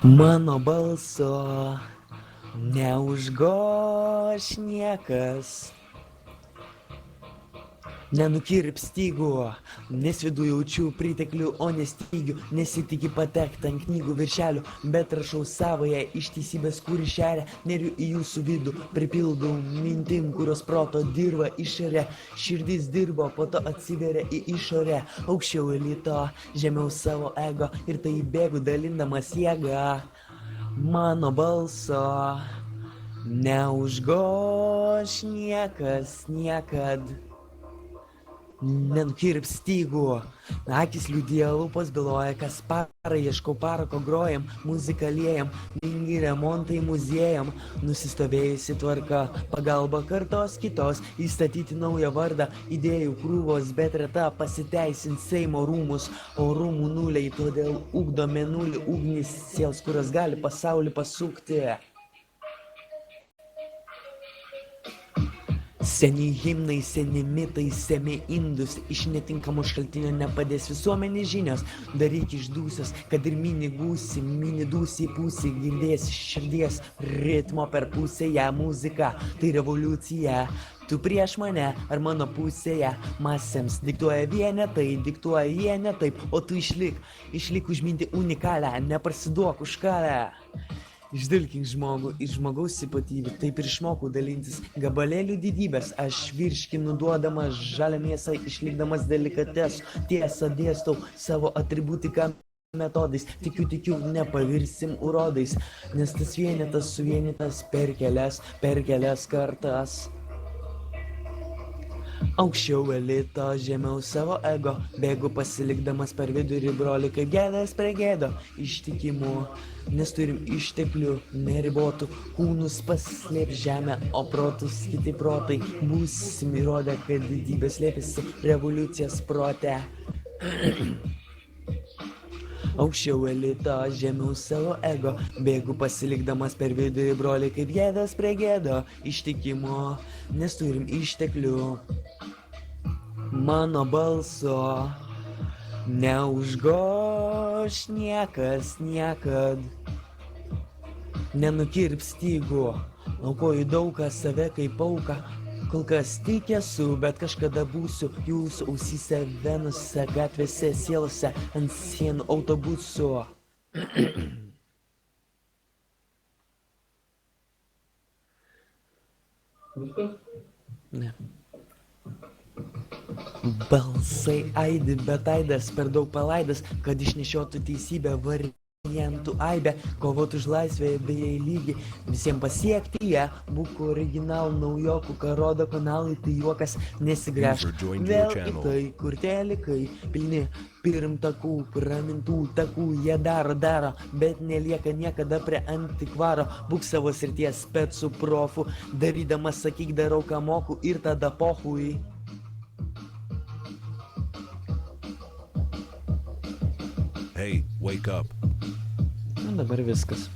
Mano balso neužgoš niekas, nenukirps stygų, nes vidų jaučiu priteklių, o nestygių, nesitiki patekti ant knygų viršelių, bet rašau savoje iš teisybės, kuri šeria, neriu į jūsų vidų, pripildau mintim, kurios proto dirba išorė, širdis dirbo, po to atsiveria į išorę, aukščiau elito, žemiau savo ego ir tai bėgu dalindamas jėgą. Mano balso neužgoš niekas niekad. Nenukirps stygų, akis liūdėjo, lūpos byloja, kas parą ieškau parako grojam, muziką liejam, dingi remontai muziejam, nusistovėjusi tvarka, pagalba kartos kitos, įstatyti naują vardą, idėjų krūvos, bet reta pasiteisint Seimo rūmus, o rūmų nuliai, todėl ugdo mėnulį ugnis sielos, kurios gali pasaulį pasukti. Seni himnai, seni mitai, semi indus, iš netinkamo šaltinio nepadės visuomenės žinios, daryk išdūsios, kad ir mini gūsi, mini dūsi pusį, girdėsi širdies ritmo per pusėje, muzika, tai revoliucija. Tu prieš mane ar mano pusėje, masėms diktuoja vienetai, diktuoja jie ne taip, o tu išlik užminti unikalią, neparsiduok už karą. Išdilkink žmogų iš žmogaus ypatybių, taip ir išmokau dalintis gabalėlių didybės, aš virškinu duodamas žalią mėsą, išlikdamas delikates, tiesą dėstau savo atributiką metodais, tikiu, nepavirsim urodais, nes tas vienetas suvienytas per kelias kartas. Aukščiau elito, žemiau savo ego, bėgu pasilikdamas per vidurį brolį, kaip gėdas prie gėdo, ištikimų, nes turim išteklių neribotų, kūnus paslėp žemę, o protus kiti protai, būsim įrodę, kad didybė slėpėsi revoliucijos prote. Aukščiau elito, žemiau savo ego, bėgu pasilikdamas per vidurį brolį, kaip gėdas prie gėdo, ištikimų, nes turim išteklių. Mano balso neužgoš niekas niekad, nenukirps stygų, aukoju daugą save kaip auką, kol kas tik esu, bet kažkada būsiu jūsų ausyse, venose, gatvėse, sielose, ant sienų autobusų. Viskas? Ne. Balsai aidi, bet aidas per daug palaidas, kad išnešiotų teisybę variantų aibę, kovot už laisvę bei lygį, visiems pasiekti ją, būk original naujokų, ką rodo kanalai, tai juokas, nesigręžk vėl į tai, kur telikai pilni pirmtakų, pramintų takų, jie daro, bet nelieka niekada prie antikvaro, būk savo srities specų profų, darydamas sakyk darau ką moku ir tada pohui. Hey, wake up. Na dabar viskas.